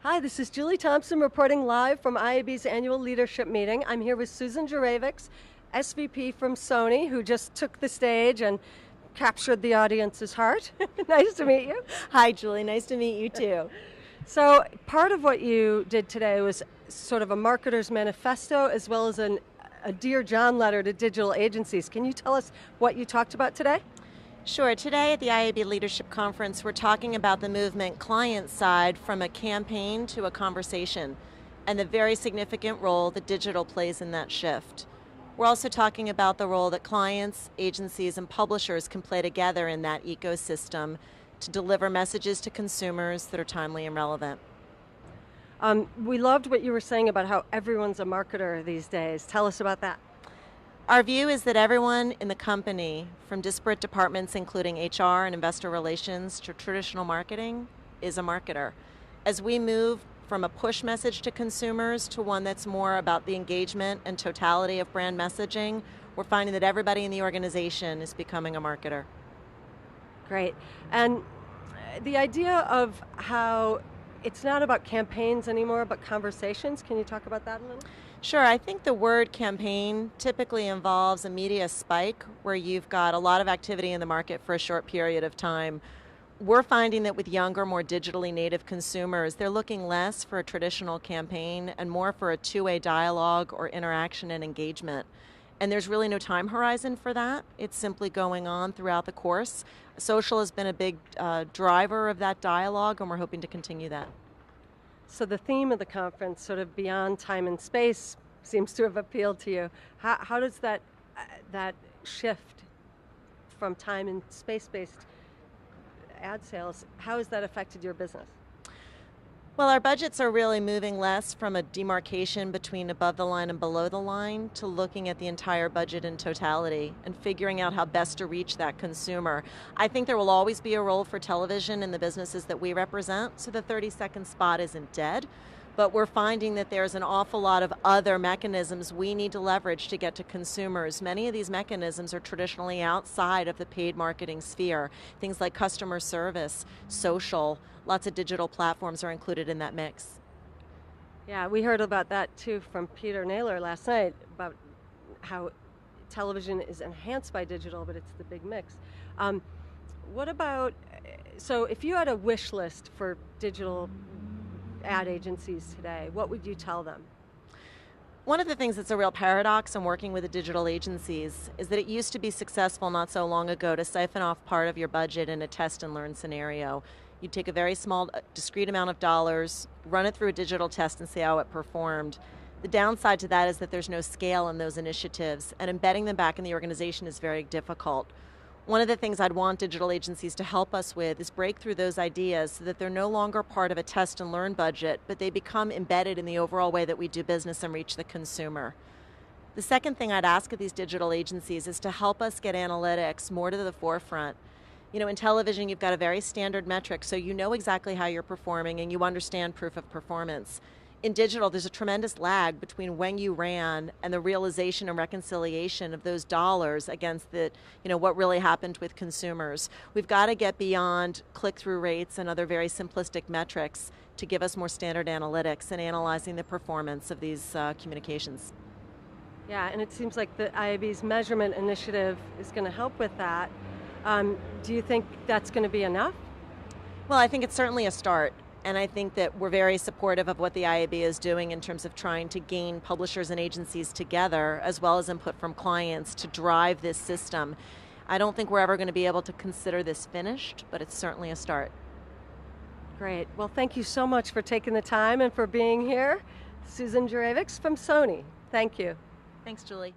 Hi, this is Julie Thompson reporting live from IAB's annual leadership meeting. I'm here with Susan Jurevics, SVP from Sony, who just took the stage and captured the audience's heart. Nice to meet you. Hi, Julie. Nice to meet you too. So, part of what you did today was sort of a marketer's manifesto as well as a Dear John letter to digital agencies. Can you tell us what you talked about today? Sure. Today at the IAB Leadership Conference, we're talking about the movement client side from a campaign to a conversation and the very significant role that digital plays in that shift. We're also talking about the role that clients, agencies, and publishers can play together in that ecosystem to deliver messages to consumers that are timely and relevant. We loved what you were saying about how everyone's a marketer these days. Tell us about that. Our view is that everyone in the company, from disparate departments including HR and investor relations to traditional marketing, is a marketer. As we move from a push message to consumers to one that's more about the engagement and totality of brand messaging, we're finding that everybody in the organization is becoming a marketer. Great. And the idea of how it's not about campaigns anymore, but conversations, can you talk about that a little? Sure. I think the word campaign typically involves a media spike where you've got a lot of activity in the market for a short period of time. We're finding that with younger, more digitally native consumers, they're looking less for a traditional campaign and more for a two-way dialogue or interaction and engagement. And there's really no time horizon for that. It's simply going on throughout the course. Social has been a big driver of that dialogue, and we're hoping to continue that. So the theme of the conference, sort of beyond time and space, seems to have appealed to you. How does that shift from time and space-based ad sales, how has that affected your business? Well, our budgets are really moving less from a demarcation between above the line and below the line to looking at the entire budget in totality and figuring out how best to reach that consumer. I think there will always be a role for television in the businesses that we represent, so the 30-second spot isn't dead. But we're finding that there's an awful lot of other mechanisms we need to leverage to get to consumers. Many of these mechanisms are traditionally outside of the paid marketing sphere. Things like customer service, social, lots of digital platforms are included in that mix. Yeah, we heard about that too from Peter Naylor last night, about how television is enhanced by digital, but it's the big mix. What about, so if you had a wish list for digital ad agencies today, what would you tell them? One of the things that's a real paradox in working with the digital agencies is that it used to be successful not so long ago to siphon off part of your budget in a test and learn scenario. You'd take a very small, discrete amount of dollars, run it through a digital test and see how it performed. The downside to that is that there's no scale in those initiatives, and embedding them back in the organization is very difficult. One of the things I'd want digital agencies to help us with is break through those ideas so that they're no longer part of a test and learn budget, but they become embedded in the overall way that we do business and reach the consumer. The second thing I'd ask of these digital agencies is to help us get analytics more to the forefront. You know, in television, you've got a very standard metric, so you know exactly how you're performing and you understand proof of performance. In digital, there's a tremendous lag between when you ran and the realization and reconciliation of those dollars against the, what really happened with consumers. We've got to get beyond click-through rates and other very simplistic metrics to give us more standard analytics and analyzing the performance of these communications. Yeah, and it seems like the IAB's measurement initiative is going to help with that. Do you think that's going to be enough? Well, I think it's certainly a start. And I think that we're very supportive of what the IAB is doing in terms of trying to gain publishers and agencies together, as well as input from clients to drive this system. I don't think we're ever going to be able to consider this finished, but it's certainly a start. Great. Well, thank you so much for taking the time and for being here. Susan Jurevics from Sony. Thank you. Thanks, Julie.